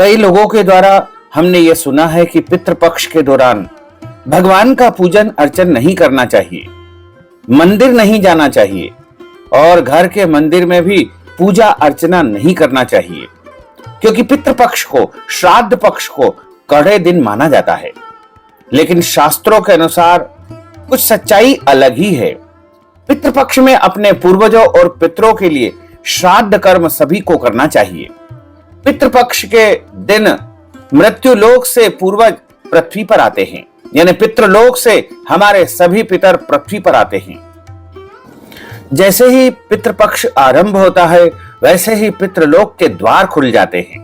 कई लोगों के द्वारा हमने ये सुना है कि पितृपक्ष के दौरान भगवान का पूजन अर्चन नहीं करना चाहिए, मंदिर नहीं जाना चाहिए और घर के मंदिर में भी पूजा अर्चना नहीं करना चाहिए, क्योंकि पितृपक्ष को, श्राद्ध पक्ष को कड़े दिन माना जाता है। लेकिन शास्त्रों के अनुसार कुछ सच्चाई अलग ही है। पितृपक्ष में अपने पूर्वजों और पितरों के लिए श्राद्ध कर्म सभी को करना चाहिए। पितृपक्ष के दिन मृत्यु लोक से पूर्वज पृथ्वी पर आते हैं, यानी पितृलोक से हमारे सभी पितर पृथ्वी पर आते हैं। जैसे ही पितृपक्ष आरंभ होता है वैसे ही पितृलोक के द्वार खुल जाते हैं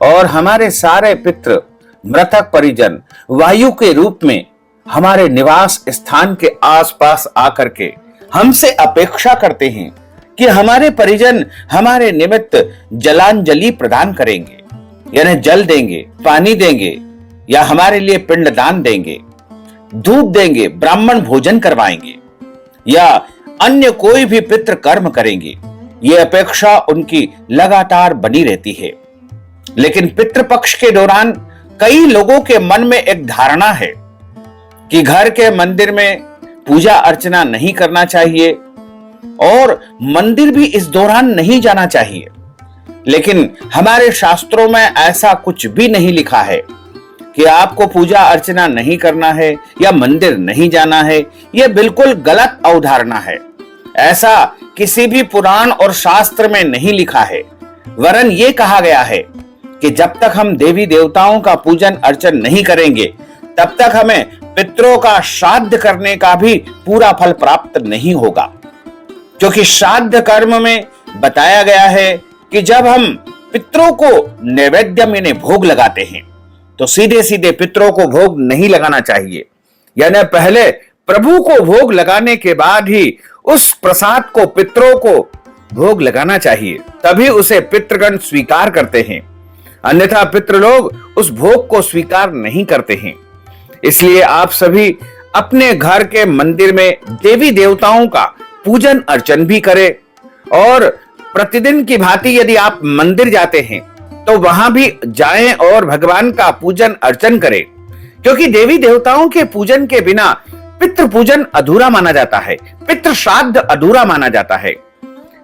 और हमारे सारे पितृ, मृतक परिजन वायु के रूप में हमारे निवास स्थान के आसपास आकर के हमसे अपेक्षा करते हैं कि हमारे परिजन हमारे निमित्त जलांजलि प्रदान करेंगे, यानी जल देंगे, पानी देंगे या हमारे लिए पिंडदान देंगे, दूध देंगे, ब्राह्मण भोजन करवाएंगे या अन्य कोई भी पितृ कर्म करेंगे। ये अपेक्षा उनकी लगातार बनी रहती है। लेकिन पितृपक्ष के दौरान कई लोगों के मन में एक धारणा है कि घर के मंदिर में पूजा अर्चना नहीं करना चाहिए और मंदिर भी इस दौरान नहीं जाना चाहिए। लेकिन हमारे शास्त्रों में ऐसा कुछ भी नहीं लिखा है कि आपको पूजा अर्चना नहीं करना है या मंदिर नहीं जाना है। यह बिल्कुल गलत अवधारणा है। ऐसा किसी भी पुराण और शास्त्र में नहीं लिखा है। वरन यह कहा गया है कि जब तक हम देवी देवताओं का पूजन अर्चन नहीं करेंगे तब तक हमें पितरों का श्राद्ध करने का भी पूरा फल प्राप्त नहीं होगा, क्योंकि श्राद्ध कर्म में बताया गया है कि जब हम पितरों को नैवेद्य में भोग लगाते हैं तो सीधे सीधे पितरों को भोग नहीं लगाना चाहिए, यानी पहले प्रभु को भोग लगाने के बाद ही उस प्रसाद को पितरों को भोग लगाना चाहिए, तभी उसे पितृगण स्वीकार करते हैं। अन्यथा पितृलोग उस भोग को स्वीकार नहीं करते हैं। इसलिए आप सभी अपने घर के मंदिर में देवी देवताओं का पूजन अर्चन भी करें और प्रतिदिन की भांति यदि आप मंदिर जाते हैं तो वहां भी जाएं और भगवान का पूजन अर्चन करें, क्योंकि देवी देवताओं के पूजन के बिना पितृ पूजन अधूरा माना जाता है, पितृ श्राद्ध अधूरा माना जाता है।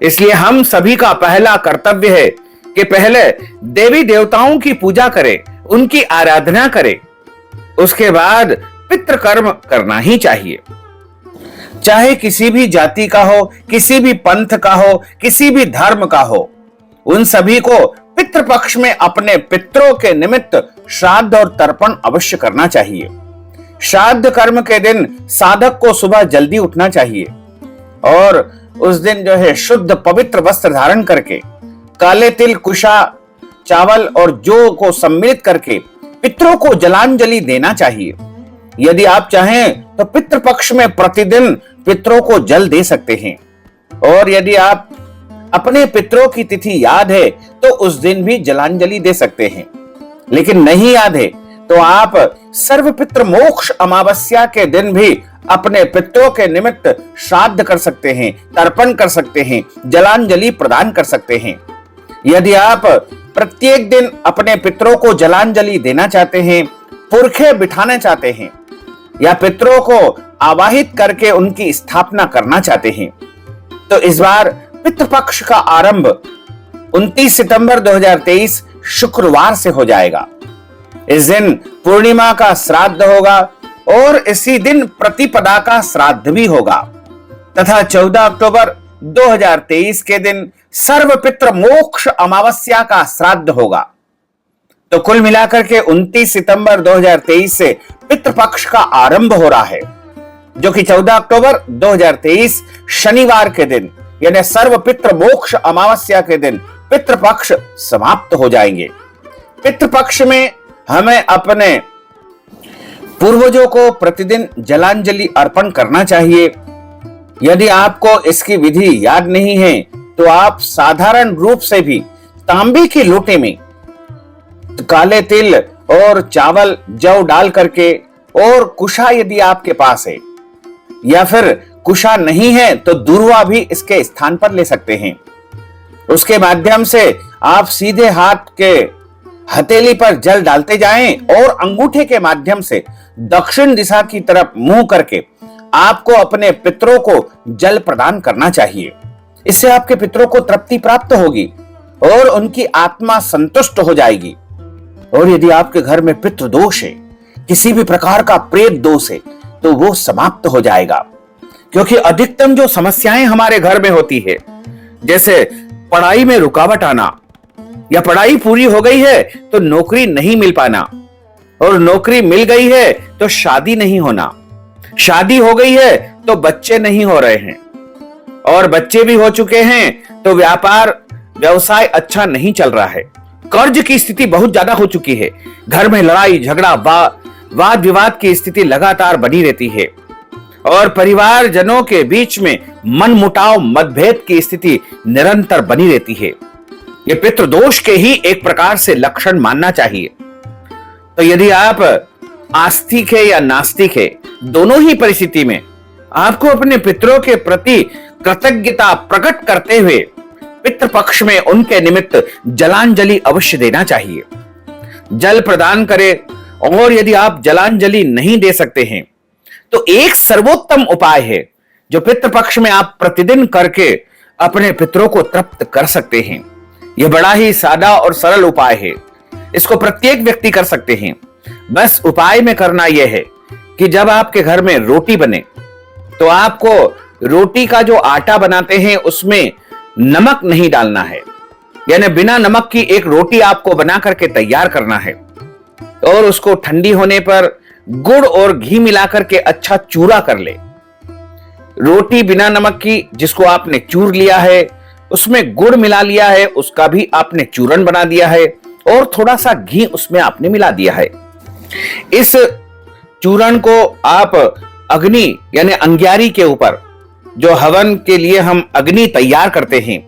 इसलिए हम सभी का पहला कर्तव्य है कि पहले देवी देवताओं की पूजा करें, उनकी आराधना करें, उसके बाद पितृ कर्म करना ही चाहिए। चाहे किसी भी जाति का हो, किसी भी पंथ का हो, किसी भी धर्म का हो, उन सभी को पितृपक्ष में अपने पितरों के निमित्त श्राद्ध और तर्पण अवश्य करना चाहिए। श्राद्ध कर्म के दिन साधक को सुबह जल्दी उठना चाहिए और उस दिन जो है शुद्ध पवित्र वस्त्र धारण करके काले तिल, कुशा, चावल और जौ को सम्मिलित करके पितरों को जलांजलि देना चाहिए। यदि आप चाहें तो पितृपक्ष में प्रतिदिन पितरों को जल दे सकते हैं और यदि आप अपने पितरों की तिथि याद है तो उस दिन भी जलांजलि दे सकते हैं। लेकिन नहीं याद है तो आप सर्व पितृ मोक्ष अमावस्या के दिन भी अपने पितरों के निमित्त श्राद्ध कर सकते हैं, तर्पण कर सकते हैं, जलांजलि प्रदान कर सकते हैं। यदि आप प्रत्येक दिन अपने पितरों को जलांजलि देना चाहते हैं, पुरखे बिठाना चाहते हैं या पितरों को आवाहित करके उनकी स्थापना करना चाहते हैं तो इस बार पितृपक्ष का आरंभ 29 सितंबर 2023 शुक्रवार से हो जाएगा। इस दिन पूर्णिमा का श्राद्ध होगा और इसी दिन प्रतिपदा का श्राद्ध भी होगा तथा 14 अक्टूबर 2023 के दिन सर्व पितृ मोक्ष अमावस्या का श्राद्ध होगा। तो कुल मिलाकर के 29 सितंबर 2023 से पितृपक्ष का आरंभ हो रहा है, जो कि 14 अक्टूबर 2023 शनिवार के दिन यानी सर्व पितृ मोक्ष अमावस्या के दिन पितृपक्ष समाप्त हो जाएंगे। पितृपक्ष में हमें अपने पूर्वजों को प्रतिदिन जलांजलि अर्पण करना चाहिए। यदि आपको इसकी विधि याद नहीं है तो आप साधारण रूप से भी तांबे की लोटे में काले तिल और चावल, जौ डाल करके और कुशा यदि आपके पास है या फिर कुशा नहीं है तो दूर्वा भी इसके स्थान पर ले सकते हैं। उसके माध्यम से आप सीधे हथेली पर जल डालते जाएं और अंगूठे के माध्यम से दक्षिण दिशा की तरफ मुंह करके आपको अपने पितरों को जल प्रदान करना चाहिए। इससे आपके पितरों को तृप्ति प्राप्त होगी और उनकी आत्मा संतुष्ट हो जाएगी। और यदि आपके घर में पितृ दोष है, किसी भी प्रकार का प्रेत दोष है, तो वो समाप्त हो जाएगा। क्योंकि अधिकतम जो समस्याएं हमारे घर में होती है, जैसे पढ़ाई में रुकावट आना, या पढ़ाई पूरी हो गई है तो नौकरी नहीं मिल पाना, और नौकरी मिल गई है तो शादी नहीं होना, शादी हो गई है तो बच्चे नहीं हो रहे हैं, और बच्चे भी हो चुके हैं तो व्यापार व्यवसाय अच्छा नहीं चल रहा है, कर्ज की स्थिति बहुत ज्यादा हो चुकी है, घर में लड़ाई झगड़ा वाद विवाद की स्थिति लगातार बनी रहती है, और परिवारजनों के बीच में मनमुटाव मतभेद की स्थिति निरंतर बनी रहती है। ये पितृ दोष के ही एक प्रकार से लक्षण मानना चाहिए। तो यदि आप आस्तिक है या नास्तिक है, दोनों ही परिस्थिति में आपको अपने पितरों के प्रति कृतज्ञता प्रकट करते हुए पितृपक्ष में उनके निमित्त जलांजलि अवश्य देना चाहिए। जल प्रदान करें, और यदि आप जलांजलि नहीं दे सकते हैं तो एक सर्वोत्तम उपाय है जो पितृपक्ष में आप प्रतिदिन करके अपने पितरों को तृप्त कर सकते हैं। यह बड़ा ही सादा और सरल उपाय है, इसको प्रत्येक व्यक्ति कर सकते हैं। बस उपाय में करना यह है कि जब आपके घर में रोटी बने तो आपको रोटी का जो आटा बनाते हैं उसमें नमक नहीं डालना है, यानी बिना नमक की एक रोटी आपको बना करके तैयार करना है, और उसको ठंडी होने पर गुड़ और घी मिलाकर के अच्छा चूरा कर ले। रोटी बिना नमक की जिसको आपने चूर लिया है, उसमें गुड़ मिला लिया है, उसका भी आपने चूरन बना दिया है, और थोड़ा सा घी उसमें आपने मिला दिया है। इस चूरन को आप अग्नि यानी अंग्यारी के ऊपर, जो हवन के लिए हम अग्नि तैयार करते हैं,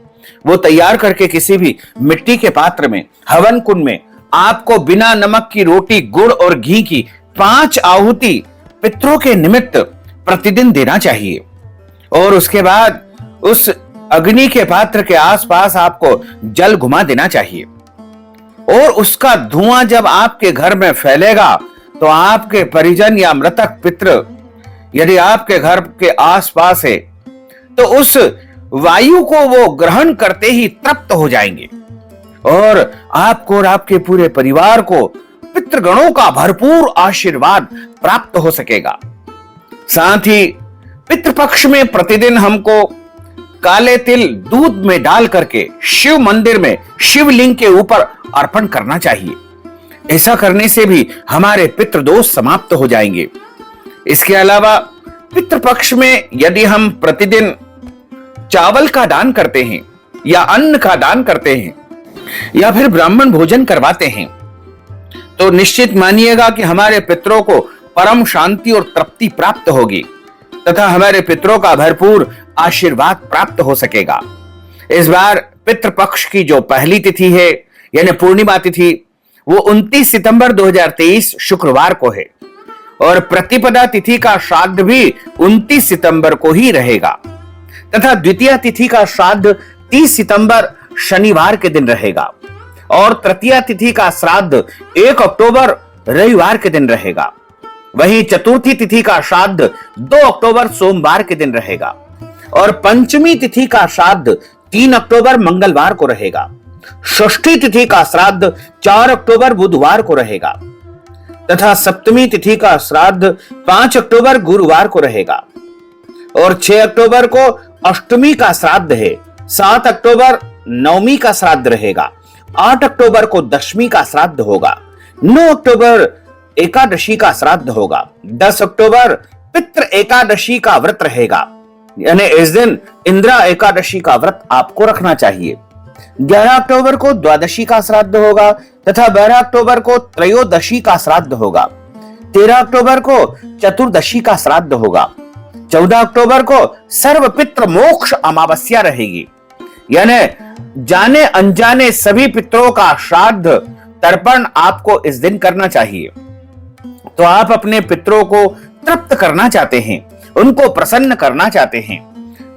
वो तैयार करके किसी भी मिट्टी के पात्र में हवन कुंड में आपको बिना नमक की रोटी गुड़ और घी की 5 आहुति पितरों के निमित्त प्रतिदिन देना चाहिए। और उसके बाद उस अग्नि के पात्र के आसपास आपको जल घुमा देना चाहिए, और उसका धुआं जब आपके घर में फैलेगा तो आपके परिजन या मृतक पितृ यदि आपके घर के आसपास है तो उस वायु को वो ग्रहण करते ही तृप्त हो जाएंगे, और आपको और आपके पूरे परिवार को पितृगणों का भरपूर आशीर्वाद प्राप्त हो सकेगा। साथ ही पितृपक्ष में प्रतिदिन हमको काले तिल दूध में डाल करके शिव मंदिर में शिवलिंग के ऊपर अर्पण करना चाहिए। ऐसा करने से भी हमारे पितृदोष समाप्त हो जाएंगे। इसके अलावा पितृपक्ष में यदि हम प्रतिदिन चावल का दान करते हैं, या अन्न का दान करते हैं, या फिर ब्राह्मण भोजन करवाते हैं, तो निश्चित मानिएगा कि हमारे पितरों को परम शांति और तृप्ति प्राप्त होगी, तथा हमारे पितरों का भरपूर आशीर्वाद प्राप्त हो सकेगा। इस बार पितृपक्ष की जो पहली तिथि है यानी पूर्णिमा तिथि, वो 29 सितंबर 2023 शुक्रवार को है, और प्रतिपदा तिथि का श्राद्ध भी 29 सितंबर को ही रहेगा, तथा द्वितीय तिथि का श्राद्ध 30 सितंबर शनिवार के दिन रहेगा, और तृतीय तिथि का श्राद्ध 1 अक्टूबर रविवार के दिन रहेगा। वहीं चतुर्थी तिथि का श्राद्ध 2 अक्टूबर सोमवार के दिन रहेगा, और पंचमी तिथि का श्राद्ध 3 अक्टूबर मंगलवार को रहेगा। षष्ठी तिथि का श्राद्ध 4 अक्टूबर बुधवार को रहेगा, तथा सप्तमी तिथि का श्राद्ध 5 अक्टूबर गुरुवार को रहेगा, और 6 अक्टूबर को अष्टमी का श्राद्ध है, 7 अक्टूबर नवमी का श्राद्ध रहेगा, 8 अक्टूबर को दशमी का श्राद्ध होगा, 9 अक्टूबर एकादशी का श्राद्ध होगा, 10 अक्टूबर पितृ एकादशी का व्रत रहेगा, यानी इस दिन इंदिरा एकादशी का व्रत आपको रखना चाहिए। 11 अक्टूबर को द्वादशी का श्राद्ध होगा, तथा 12 अक्टूबर को त्रयोदशी का श्राद्ध होगा, 13 अक्टूबर को चतुर्दशी का श्राद्ध होगा, 14 अक्टूबर को सर्व पितृ मोक्ष अमावस्या रहेगी, यानी जाने अनजाने सभी पितरों का श्राद्ध तर्पण आपको इस दिन करना चाहिए। तो आप अपने पितरों को तृप्त करना चाहते हैं, उनको प्रसन्न करना चाहते हैं,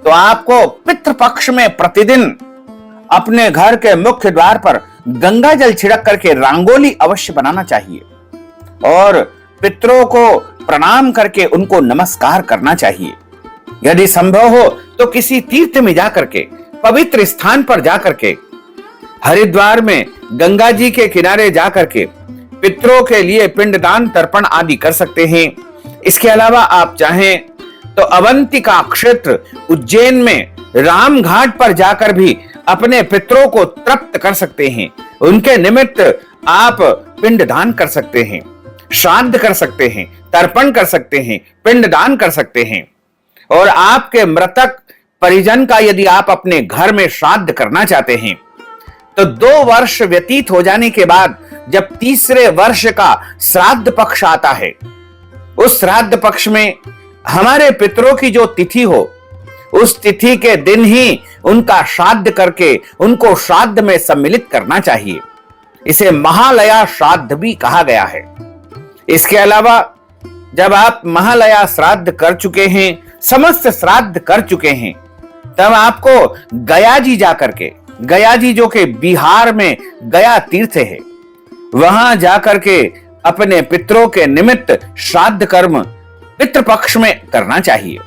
तो आपको पितृपक्ष में प्रतिदिन अपने घर के मुख्य द्वार पर गंगा जल छिड़क करके रंगोली अवश्य बनाना चाहिए और पितरों को प्रणाम करके उनको नमस्कार करना चाहिए। यदि संभव हो तो किसी तीर्थ में जाकर के, पवित्र स्थान पर जाकर के, हरिद्वार में गंगा जी के किनारे जाकर के पितरों के लिए पिंडदान तर्पण आदि कर सकते हैं। इसके अलावा आप चाहें तो अवंतिका क्षेत्र उज्जैन में राम घाट पर जाकर भी अपने पितरों को तृप्त कर सकते हैं। उनके निमित्त आप पिंडदान कर सकते हैं, श्राद्ध कर सकते हैं, तर्पण कर सकते हैं, पिंडदान कर सकते हैं। और आपके मृतक परिजन का यदि आप अपने घर में श्राद्ध करना चाहते हैं तो 2 वर्ष व्यतीत हो जाने के बाद जब तीसरे वर्ष का श्राद्ध पक्ष आता है, उस श्राद्ध पक्ष में हमारे पितरों की जो तिथि हो, उस तिथि के दिन ही उनका श्राद्ध करके उनको श्राद्ध में सम्मिलित करना चाहिए। इसे महालया श्राद्ध भी कहा गया है। इसके अलावा जब आप महालया श्राद्ध कर चुके हैं, समस्त श्राद्ध कर चुके हैं, तब आपको गया जी जाकर के, गया जी जो कि बिहार में गया तीर्थ है, वहां जाकर के अपने पितरों के निमित्त श्राद्ध कर्म पितृपक्ष में करना चाहिए।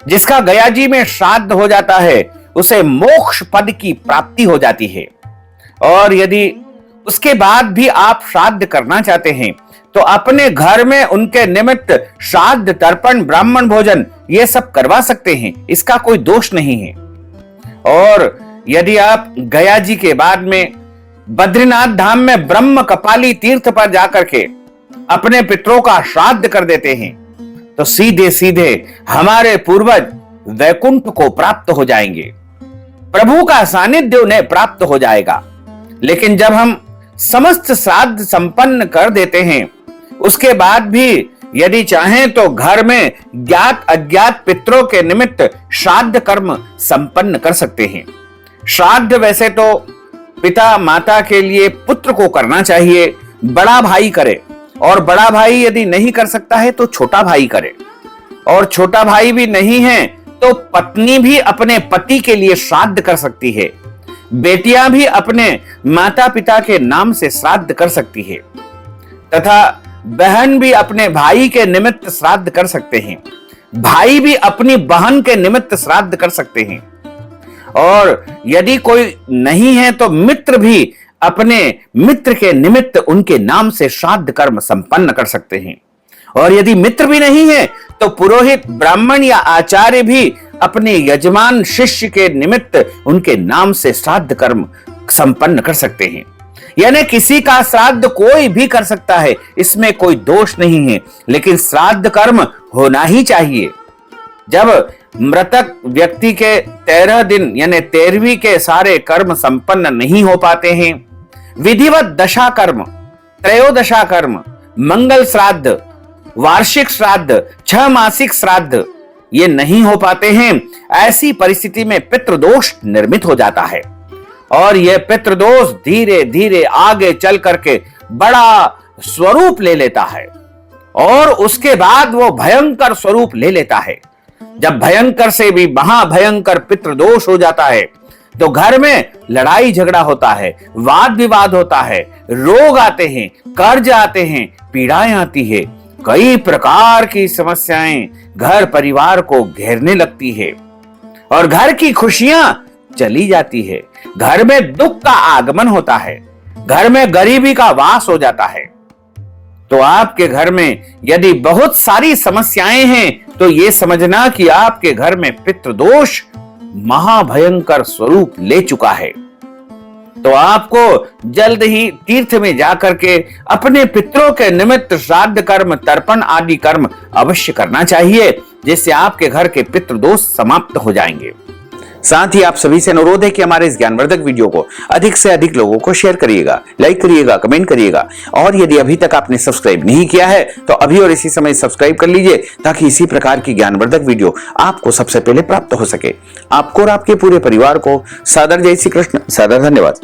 जिसका गया जी में श्राद्ध हो जाता है उसे मोक्ष पद की प्राप्ति हो जाती है। और यदि उसके बाद भी आप श्राद्ध करना चाहते हैं तो अपने घर में उनके निमित्त श्राद्ध, तर्पण, ब्राह्मण भोजन ये सब करवा सकते हैं, इसका कोई दोष नहीं है। और यदि आप गया जी के बाद में बद्रीनाथ धाम में ब्रह्म कपाली तीर्थ पर जाकर के अपने पितरों का श्राद्ध कर देते हैं तो सीधे सीधे हमारे पूर्वज वैकुंठ को प्राप्त हो जाएंगे, प्रभु का सानिध्य उन्हें प्राप्त हो जाएगा। लेकिन जब हम समस्त श्राद्ध संपन्न कर देते हैं, उसके बाद भी यदि चाहें तो घर में ज्ञात अज्ञात पितरों के निमित्त श्राद्ध कर्म संपन्न कर सकते हैं। श्राद्ध वैसे तो पिता माता के लिए पुत्र को करना चाहिए, बड़ा भाई करे, और बड़ा भाई यदि नहीं कर सकता है तो छोटा भाई करे, और छोटा भाई भी नहीं है तो पत्नी भी अपने पति के लिए श्राद्ध कर सकती है। बेटियां भी अपने माता पिता के नाम से श्राद्ध कर सकती है, तथा बहन भी अपने भाई के निमित्त श्राद्ध कर सकते हैं, भाई भी अपनी बहन के निमित्त श्राद्ध कर सकते हैं। और यदि कोई नहीं है तो मित्र भी अपने मित्र के निमित्त उनके नाम से श्राद्ध कर्म संपन्न कर सकते हैं। और यदि मित्र भी नहीं है तो पुरोहित, ब्राह्मण या आचार्य भी अपने यजमान शिष्य के निमित्त उनके नाम से श्राद्ध कर्म संपन्न कर सकते हैं। यानी किसी का श्राद्ध कोई भी कर सकता है, इसमें कोई दोष नहीं है, लेकिन श्राद्ध कर्म होना ही चाहिए। जब मृतक व्यक्ति के 13 दिन यानी 13वीं के सारे कर्म संपन्न नहीं हो पाते हैं, विधिवत दशा कर्म, त्रयोदशा कर्म, मंगल श्राद्ध, वार्षिक श्राद्ध, 6 मासिक श्राद्ध ये नहीं हो पाते हैं, ऐसी परिस्थिति में पितृदोष निर्मित हो जाता है। और यह पितृदोष धीरे धीरे आगे चल करके बड़ा स्वरूप ले लेता है और उसके बाद वो भयंकर स्वरूप ले लेता है। जब भयंकर से भी महाभयंकर पितृदोष हो जाता है तो घर में लड़ाई झगड़ा होता है, वाद विवाद होता है, रोग आते हैं, कर्ज आते हैं, पीड़ाएं आती है, कई प्रकार की समस्याएं घर परिवार को घेरने लगती है और घर की खुशियां चली जाती है, घर में दुख का आगमन होता है, घर में गरीबी का वास हो जाता है। तो आपके घर में यदि बहुत सारी समस्याएं हैं तो यह समझना कि आपके घर में पितृदोष महाभयंकर स्वरूप ले चुका है। तो आपको जल्द ही तीर्थ में जाकर के अपने पितरों के निमित्त श्राद्ध कर्म, तर्पण आदि कर्म अवश्य करना चाहिए, जिससे आपके घर के पितृदोष समाप्त हो जाएंगे। साथ ही आप सभी से अनुरोध है कि हमारे इस ज्ञानवर्धक वीडियो को अधिक से अधिक लोगों को शेयर करिएगा, लाइक करिएगा, कमेंट करिएगा, और यदि अभी तक आपने सब्सक्राइब नहीं किया है तो अभी और इसी समय सब्सक्राइब कर लीजिए ताकि इसी प्रकार की ज्ञानवर्धक वीडियो आपको सबसे पहले प्राप्त हो सके। आपको और आपके पूरे परिवार को सादर जय श्री कृष्ण, सादर धन्यवाद।